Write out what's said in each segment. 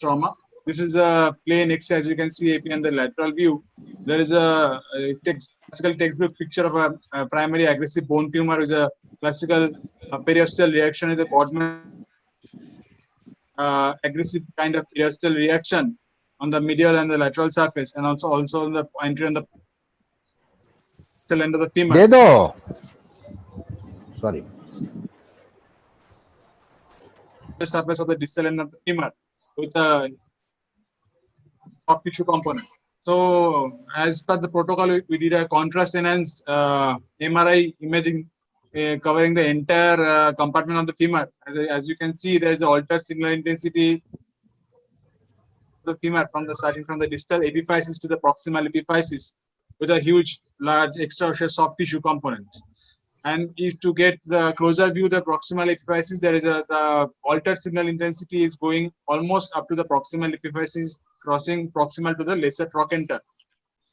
trauma. This is a plain X-ray, as you can see AP on the lateral view. There is a classical textbook picture of a primary aggressive bone tumor with a classical periosteal reaction with a Codman aggressive kind of periosteal reaction on the medial and the lateral surface, and also on the entry on the end of the femur. Dedo. Sorry. The surface of the distal end of the femur with a soft tissue component. So, as per the protocol, we did a contrast enhanced MRI imaging covering the entire compartment of the femur. As you can see, there is an altered signal intensity of the femur starting from the distal epiphysis to the proximal epiphysis with a huge, large extraosseous soft tissue component. And if to get the closer view, the proximal epiphysis, there is the altered signal intensity is going almost up to the proximal epiphysis, crossing proximal to the lesser trochanter.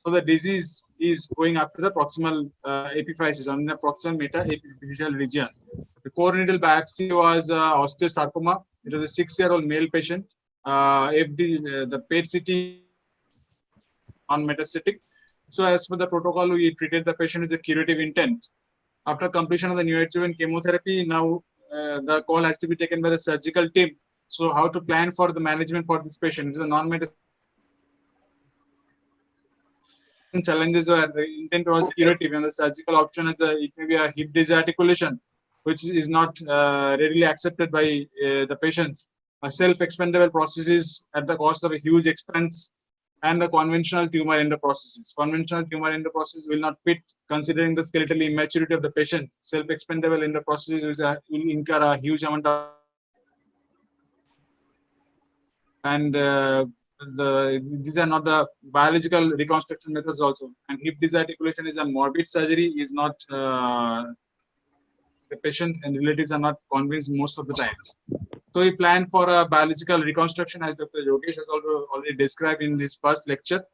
So the disease is going up to the proximal epiphysis on the proximal meta-epiphyseal region. The core needle biopsy was osteosarcoma. It was a 6-year-old male patient. The PET-CT non-metastatic. So as per the protocol, we treated the patient with a curative intent. After completion of the neoadjuvant chemotherapy, now the call has to be taken by the surgical team. So how to plan for the management for this patient? It's a non-metastatic. Challenges were the intent was curative, and the surgical option is it may be a hip disarticulation, which is not readily accepted by the patients. A self-expendable prosthesis at the cost of a huge expense, and the conventional tumor endoprosthesis. Conventional tumor endoprosthesis will not fit considering the skeletal immaturity of the patient. Self-expendable endoprosthesis will incur a huge amount of, and these are not the biological reconstruction methods also. And hip disarticulation is a morbid surgery, is not the patient and relatives are not convinced most of the times. So we plan for a biological reconstruction, as Dr. Yogesh has already described in this first lecture.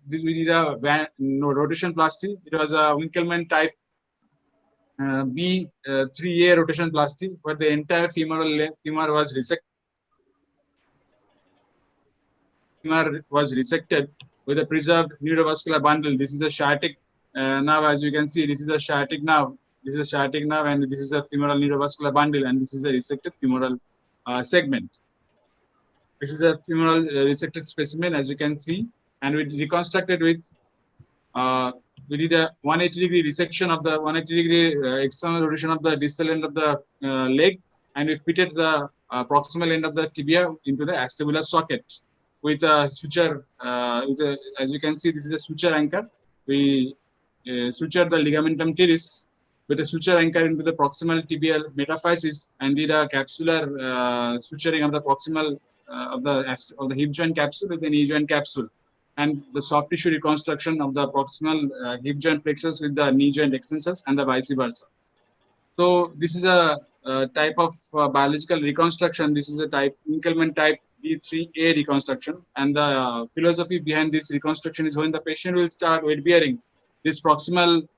This we did a rotation plasty. It was a Winkelmann type B 3A rotation plasty, where the entire femur was resected. Femur was resected with a preserved neurovascular bundle. This is a sciatic nerve, as you can see. This is a sciatic nerve. This is a sciatic nerve, and this is a femoral neurovascular bundle, and this is a resected femoral segment. This is a femoral resected specimen, as you can see, and we reconstructed with. We did a 180-degree resection of the 180-degree external rotation of the distal end of the leg, and we fitted the proximal end of the tibia into the acetabular socket with a suture. As you can see, this is a suture anchor. We sutured the ligamentum teres with a suture anchor into the proximal tibial metaphysis, and did a capsular suturing of the proximal of the hip joint capsule with the knee joint capsule, and the soft tissue reconstruction of the proximal hip joint plexus with the knee joint extensors, and the vice versa. So this is a type of biological reconstruction. This is a Winkelmann type D3A reconstruction, and the philosophy behind this reconstruction is when the patient will start weight bearing, this proximal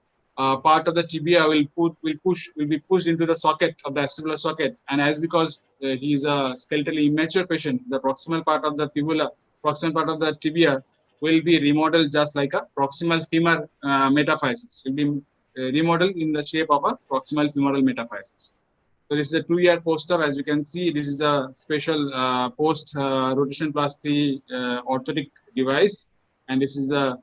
part of the tibia will be pushed into the socket of the acetabular socket, and as because he is a skeletally immature patient, the proximal part of the fibula, proximal part of the tibia will be remodeled just like a proximal femur metaphysis. Will be remodeled in the shape of a proximal femoral metaphysis. So this is a 2-year post-op. As you can see, this is a special post rotation plasty orthotic device, and this is a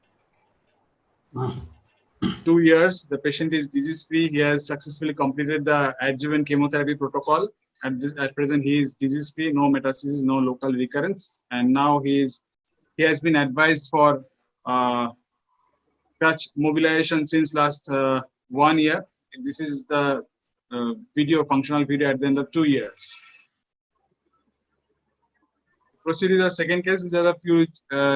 2 years. The patient is disease-free. He has successfully completed the adjuvant chemotherapy protocol. At present, he is disease-free, no metastasis, no local recurrence, and now he has been advised for touch mobilization since last 1 year. This is the functional video at the end of 2 years. Proceed to the second case. There are a few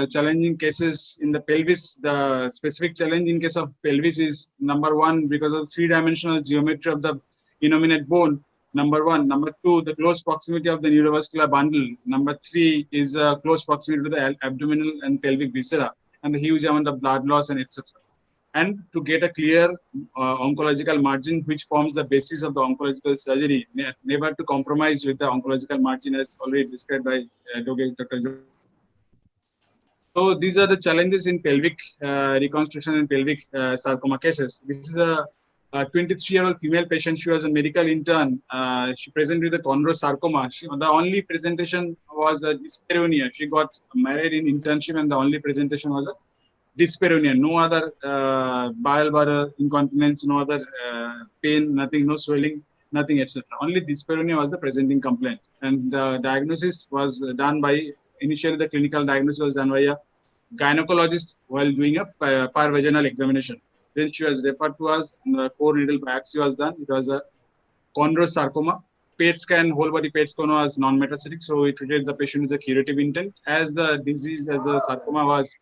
challenging cases in the pelvis. The specific challenge in case of pelvis is number 1, because of 3-dimensional geometry of the innominate bone. Number 1. Number 2, the close proximity of the neurovascular bundle. Number 3 is close proximity to the abdominal and pelvic viscera, and the huge amount of blood loss and etc. and to get a clear oncological margin, which forms the basis of the oncological surgery, never to compromise with the oncological margin, as already described by Dr. So these are the challenges in pelvic reconstruction and pelvic sarcoma cases. This is a 23-year-old female patient. She was a medical intern. She presented with a chondrosarcoma. The only presentation was a dyspareunia. She got married in internship, and the only presentation was a dyspareunia. No other bile bladder incontinence, no other pain, nothing, no swelling, nothing, etc. Only dyspareunia was the presenting complaint, and the diagnosis was done by, initially the clinical diagnosis was done by a gynecologist while doing a parvaginal examination. Then she was referred to us. The core needle biopsy was done. It was a chondrosarcoma. PET scan, whole body PET scan was non-metastatic, so we treated the patient with a curative intent. As the disease, as the sarcoma was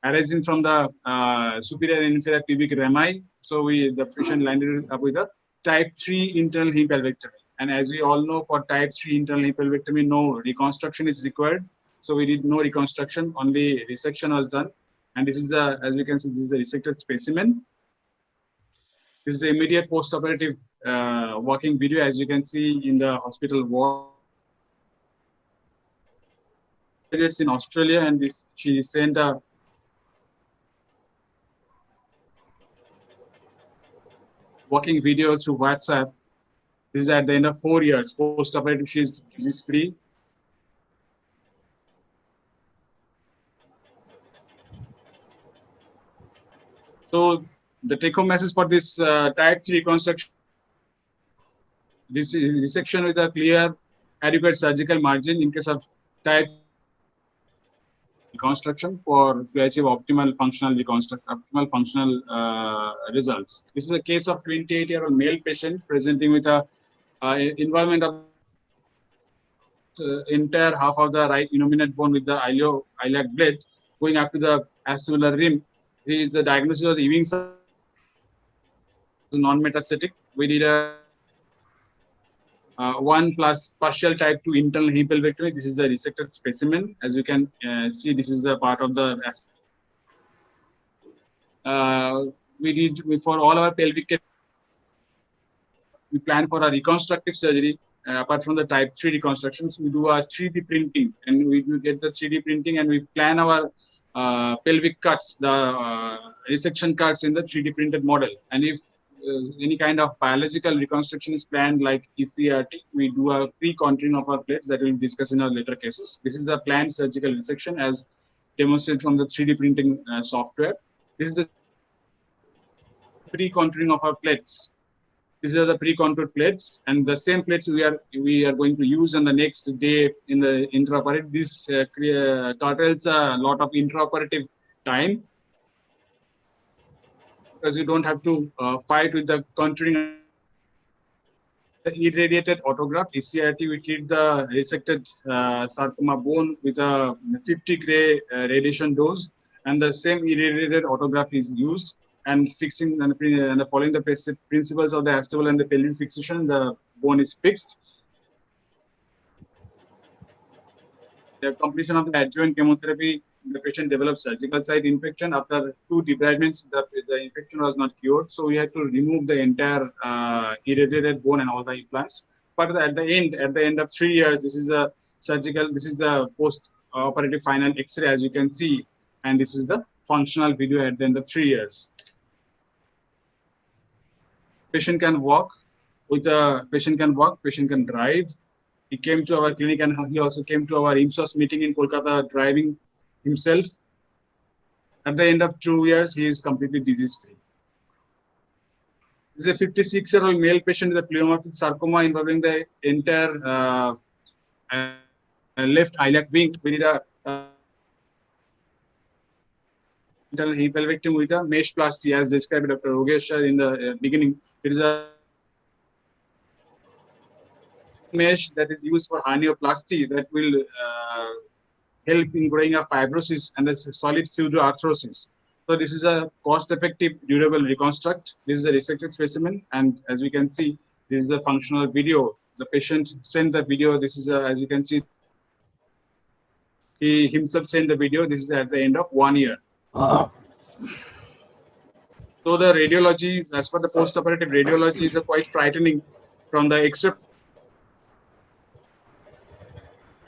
arising from the superior and inferior pubic rami, so the patient landed up with a type 3 internal hemipelvectomy. And as we all know, for type 3 internal hemipelvectomy, no reconstruction is required. So we did no reconstruction, only resection was done. And this is the, as you can see, this is the resected specimen. This is the immediate post-operative working video, as you can see in the hospital ward. It's in Australia, and this, she sent a working video through WhatsApp. This is at the end of 4 years post-operative. She is disease-free. So the take-home message for this type 3 reconstruction: this is resection with a clear, adequate surgical margin in case of type reconstruction for to achieve optimal functional results. This is a case of 28-year-old male patient presenting with a involvement of entire half of the right innominate bone with the iliac blade going up to the acetabular rim. The diagnosis was Ewing non-metastatic. We did a 1 plus partial type 2 internal hemipelvectomy. This is the resected specimen. As you can see, this is a part of the. We did for all our pelvic cases, we plan for a reconstructive surgery. Apart from the type 3 reconstructions, we do a 3D printing, and we get the 3D printing, and we plan our pelvic cuts, the resection cuts in the 3D printed model. And if any kind of biological reconstruction is planned, like ECRT, we do a pre-contouring of our plates that we'll discuss in our later cases. This is a planned surgical resection as demonstrated from the 3D printing software. This is the pre-contouring of our plates. These are the pre-contoured plates, and the same plates we are going to use on the next day in the intraoperative. This curtails a lot of intraoperative time, because you don't have to fight with the contouring. The irradiated autograft, ECRT, we treat the resected sarcoma bone with a 50 gray radiation dose, and the same irradiated autograft is used. And fixing and following the principles of the acetabular and the pelvic fixation, the bone is fixed. The completion of the adjuvant chemotherapy, the patient developed surgical site infection. After 2 debridements, the infection was not cured, so we had to remove the entire irradiated bone and all the implants. But at the end of 3 years, this is a surgical. This is the post-operative final X-ray, as you can see, and this is the functional video at the end of 3 years. Patient can walk. Patient can drive. He came to our clinic, and he also came to our IMSOS meeting in Kolkata driving himself. At the end of 2 years, he is completely disease-free. This is a 56-year-old male patient with a pleomorphic sarcoma involving the entire left iliac wing. We need a internal hemipelvectomy with a mesh plasty, as described by Dr. Rogesh in the beginning. It is a mesh that is used for hernioplasty that will help in growing a fibrosis and a solid pseudoarthrosis. So this is a cost-effective, durable reconstruct. This is a resected specimen, and as we can see, this is a functional video. The patient sent the video. This is as you can see, he himself sent the video. This is at the end of 1 year. So the radiology, as per the post-operative radiology, is quite frightening from the X-ray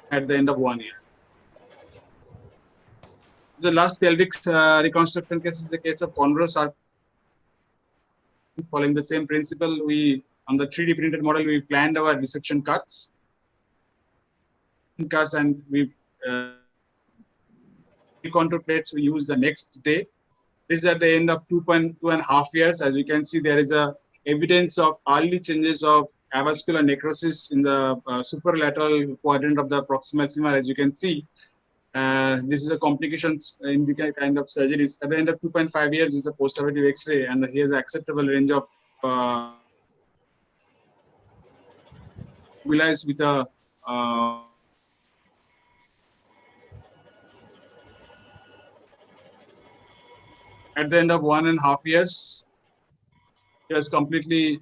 at the end of 1 year. The last pelvic reconstruction case is the case of chondrosarcoma. Following the same principle, we on the 3D printed model we planned our dissection cuts, and we contour plates we use the next day. This is at the end of 2.5 years. As you can see, there is a evidence of early changes of avascular necrosis in the superlateral quadrant of the proximal femur. As you can see, this is a complications in the kind of surgeries. At the end of 2.5 years is the post-operative X-ray, and here's an acceptable range of mobilized with a at the end of 1.5 years, he has completely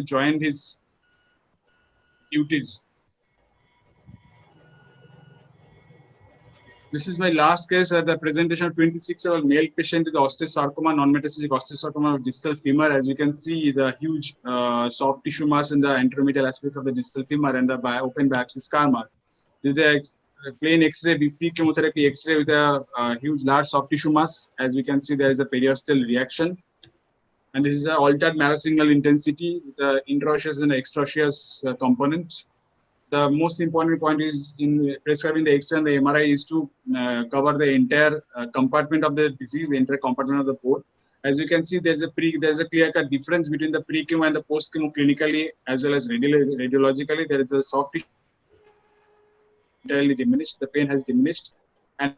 joined his duties. This is my last case at the presentation of 26-year-old male patient with osteosarcoma, non-metastatic osteosarcoma of distal femur. As you can see, the huge soft tissue mass in the anteromedial aspect of the distal femur and the open biopsy scar mark. This is a plain X-ray, pre-chemotherapy X-ray with a huge large soft tissue mass. As we can see, there is a periosteal reaction. And this is an altered marrow signal intensity with the intraosseous and extraosseous component. The most important point is in prescribing the X-ray and the MRI is to cover the entire compartment of the disease, the entire compartment of the pore. As you can see, there's a clear-cut difference between the pre-chemo and the post-chemo clinically as well as radiologically. There is a soft tissue entirely diminished. The pain has diminished, and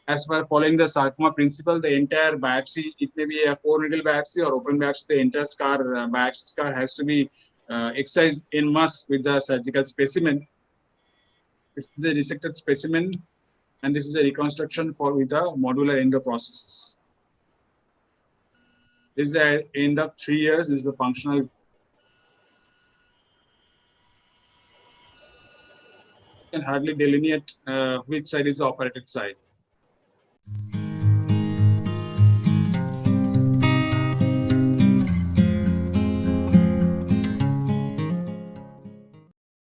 as per following the sarcoma principle, the entire biopsy, it may be a core needle biopsy or open biopsy, the entire scar, biopsy scar has to be excised en masse with the surgical specimen. This is a resected specimen, and this is a reconstruction with the modular endo processes. This is the end of 3 years. This is the functional. You can hardly delineate which side is the operated side.